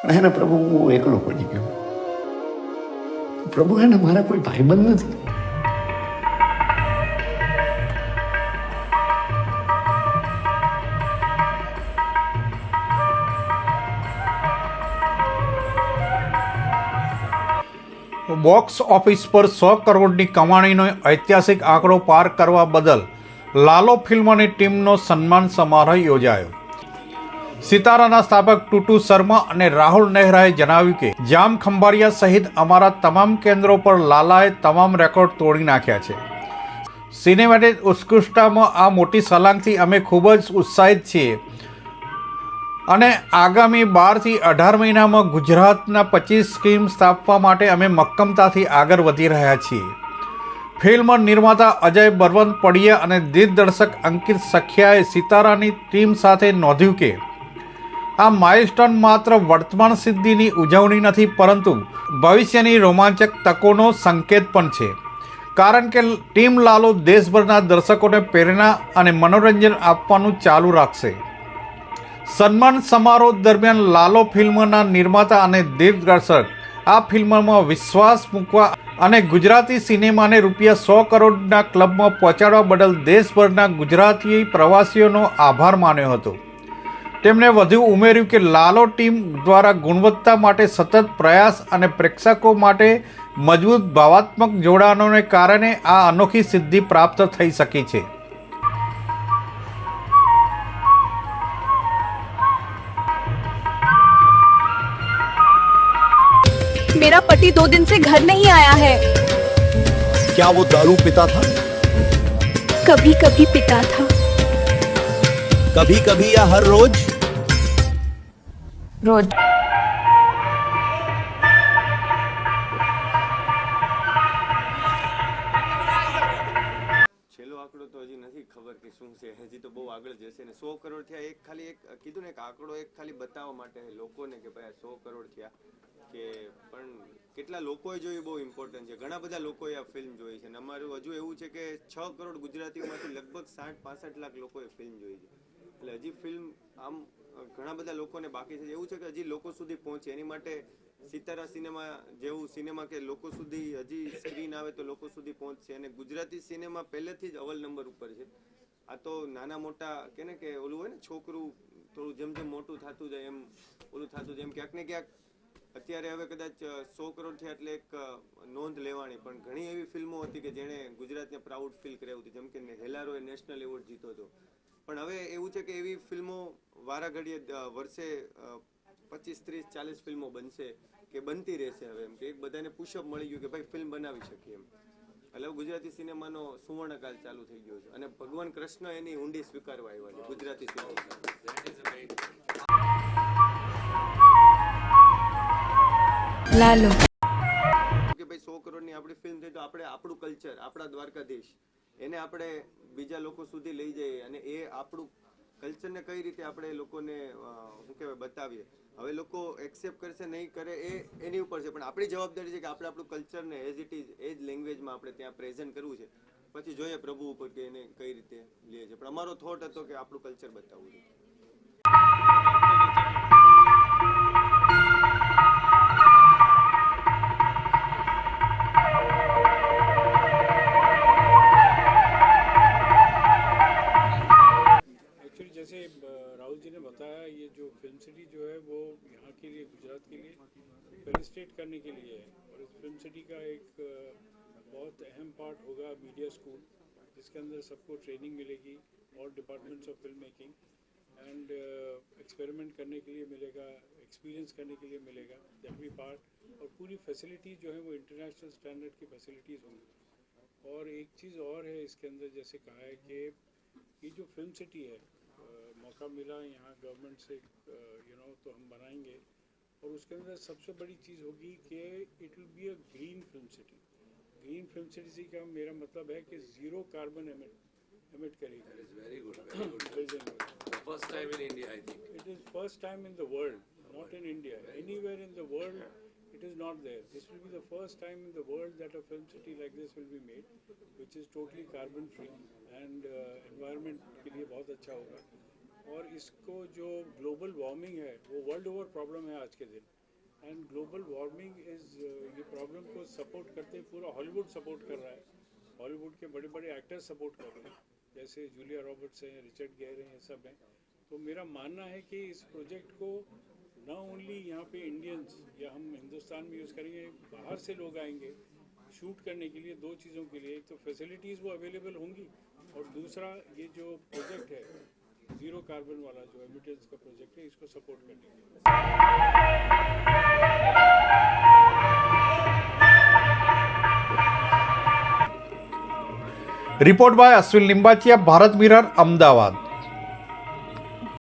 પણ એને પ્રભુ હું એકલો પડી ગયો. પ્રભુ એને મારા કોઈ ભાઈબંધ નથી. બોક્સ ઓફિસ પર 100 કરોડની કમાણીનો ઐતિહાસિક આંકડો પાર કરવા બદલ લાલો ફિલ્મની ટીમનો સન્માન સમારોહ યોજાયો. સિતારાના સ્થાપક ટુટુ શર્મા અને રાહુલ નહેરાએ જણાવ્યું કે જામ ખંભાળિયા સહિત અમારા તમામ કેન્દ્રો પર લાલાએ તમામ રેકોર્ડ તોડી નાખ્યા છે. સિનેમેટિક ઉત્કૃષ્ટતામાં આ મોટી સલાંગથી અમે ખૂબ જ ઉત્સાહિત છીએ અને આગામી 12 થી 18 મહિનામાં ગુજરાતના 25 સ્ક્રીન સ્થાપવા માટે અમે મક્કમતાથી આગળ વધી રહ્યા છીએ. ફિલ્મ નિર્માતા અજય બળવંત પડિયા અને દિગ્દર્શક અંકિત સખિયાએ સિતારાની ટીમ સાથે નોંધ્યું કે આ માઇલસ્ટોન માત્ર વર્તમાન સિદ્ધિની ઉજવણી નથી, પરંતુ ભવિષ્યની રોમાંચક તકોનો સંકેત પણ છે, કારણ કે ટીમ લાલો દેશભરના દર્શકોને પ્રેરણા અને મનોરંજન આપવાનું ચાલુ રાખશે. સન્માન સમારોહ દરમિયાન લાલો ફિલ્મના નિર્માતા અને દિગ્દર્શક આ ફિલ્મમાં વિશ્વાસ મૂકવા અને ગુજરાતી સિનેમાને ₹100 કરોડના ક્લબમાં પહોંચાડવા બદલ દેશભરના ગુજરાતી પ્રવાસીઓનો આભાર માન્યો હતો. તેમણે વધુ ઉમેર્યું કે લાલો ટીમ દ્વારા ગુણવત્તા માટે સતત પ્રયાસ અને પ્રેક્ષકો માટે મજબૂત ભાવનાત્મક જોડાણોને કારણે આ અનોખી સિદ્ધિ પ્રાપ્ત થઈ શકી છે. मेरा पति 2 दिन से घर नहीं आया है. क्या वो दारू पीता था? कभी कभी पीता था. कभी कभी या हर रोज? रोज. છેલ્લો આંકડો તો હજી નથી ખબર કે શું છે, હજી તો બહુ આગળ જશે ને 100 કરોડ થયા. એક ખાલી એક કીધું ને એક આંકડો એક ખાલી બતાવવા માટે લોકોને કે ભાઈ 100 કરોડ થયા કે, પણ કેટલા લોકોએ જોઈ બહુ ઇમ્પોર્ટન્ટ છે. ઘણા બધા લોકોએ આ ફિલ્મ જોઈ છે અને અમારું હજુ એવું છે કે 6 કરોડ ગુજરાતીઓમાંથી લગભગ 60-65 લાખ લોકોએ ફિલ્મ જોઈ છે. એટલે હજી ફિલ્મ આમ ઘણા બધા લોકોને બાકી છે. એવું છે કે હજી લોકો સુધી પહોંચે એની માટે સિતારા સિનેમા જેવું સિનેમા કે લોકો સુધી હજી સ્ક્રીન આવે તો લોકો સુધી પહોંચશે. અને ગુજરાતી સિનેમા પહેલેથી જ અવ્વલ નંબર ઉપર છે. આ તો નાના મોટા કે ને કે ઓલું હોય ને, છોકરું થોડું જેમ જેમ મોટું થતું જાય એમ ઓલું થતું જાય એમ ક્યાંક ને ક્યાંક અત્યારે હવે કદાચ 100 કરોડ થયા એટલે એક નોંધ લેવાણી, પણ ઘણી એવી ફિલ્મો હતી કે જેણે ગુજરાતને પ્રાઉડ ફીલ કરાવ્યું હતું, જેમ કે હેલારોએ નેશનલ એવોર્ડ જીતો હતો. પણ હવે એવું છે કે એવી ફિલ્મો વારા ઘડીએ વર્ષે 25-30-40 ફિલ્મો બનશે કે બનતી રહેશે. હવે એમ કે એક બધાને પુશઅપ મળી ગયું કે ભાઈ ફિલ્મ બનાવી શકીએ એમ. એટલે ગુજરાતી સિનેમાનો સુવર્ણકાળ ચાલુ થઈ ગયો છે અને ભગવાન કૃષ્ણ એની ઊંડી સ્વીકારવા આવ્યા છે ગુજરાતી સિનેમા. लालो. કે ભાઈ 100 કરોડની આપણી ફિલ્મ થઈ તો આપણે આપણું કલ્ચર, આપણા દ્વારકાધીશ, એને આપણે બીજા લોકો સુધી લઈ જઈએ અને એ આપણું કલ્ચરને કઈ રીતે આપણે લોકોને શું કહેવાય બતાવીએ. હવે લોકો એક્સેપ્ટ કરશે નહીં કરે એ એની ઉપર છે, પણ આપણી જવાબદારી છે કે આપણે આપણું કલ્ચરને એઝ ઇટ ઇઝ એ જ લેંગ્વેજમાં આપણે ત્યાં પ્રેઝન્ટ કરવું છે. પછી જોઈએ પ્રભુ ઉપર કે એને કઈ રીતે લે છે, પણ અમારો થોટ હતો કે આપણું કલ્ચર બતાવવું છે. जैसे राहुल जी ने बताया, ये जो फिल्म सिटी जो है वो यहाँ के लिए, गुजरात के लिए पेनिट्रेट करने के लिए है. और इस फिल्म सिटी का एक बहुत अहम पार्ट होगा मीडिया स्कूल, जिसके अंदर सबको ट्रेनिंग मिलेगी और departments of film making and experiment करने के लिए मिलेगा, एक्सपीरियंस करने के लिए मिलेगा एवरी पार्ट. और पूरी फैसिलिटीज़ जो है वो इंटरनेशनल स्टैंडर्ड की फैसिलिटीज़ होंगी. और एक चीज़ और है इसके अंदर, जैसे कहा है कि ये जो फिल्म सिटी है, मौका मिला यहाँ गवर्नमेंट से तो हम बनाएंगे. और उसके अंदर सबसे बड़ी चीज़ होगी कि it will be a green film city. Green film city का मेरा मतलब है कि 0 कार्बन एमिट करेगी. Very good, very good. First time in India, I think. It is first time in the world, not in India. Anywhere in the world, it is not there. This will be the first time in the world that a film city like this will be made, which is totally carbon free and environment के लिए बहुत अच्छा होगा. और इसको जो global warming है वो वर्ल्ड ओवर प्रॉब्लम है आज के दिन. एंड ग्लोबल वार्मिंग इज ये प्रॉब्लम को सपोर्ट करते पूरा हॉलीवुड सपोर्ट कर रहा है, हॉलीवुड के बड़े बड़े एक्टर्स सपोर्ट कर रहे हैं, जैसे जूलिया रॉबर्ट्स हैं, रिचर्ड गेयर हैं, ये सब हैं। तो मेरा मानना है कि इस प्रोजेक्ट को ना ओनली यहाँ पे इंडियंस या हम हिंदुस्तान में यूज़ करेंगे, बाहर से लोग आएंगे शूट करने के लिए। दो चीज़ों के लिए, एक तो फैसिलिटीज़ वो अवेलेबल होंगी और दूसरा ये जो प्रोजेक्ट है ज़ीरो कार्बन वाला जो एमिटेंस का प्रोजेक्ट है, इसको सपोर्ट करने के लिए। Report by Ashwin Limbachiya, Bharat mirror, Ahmedabad.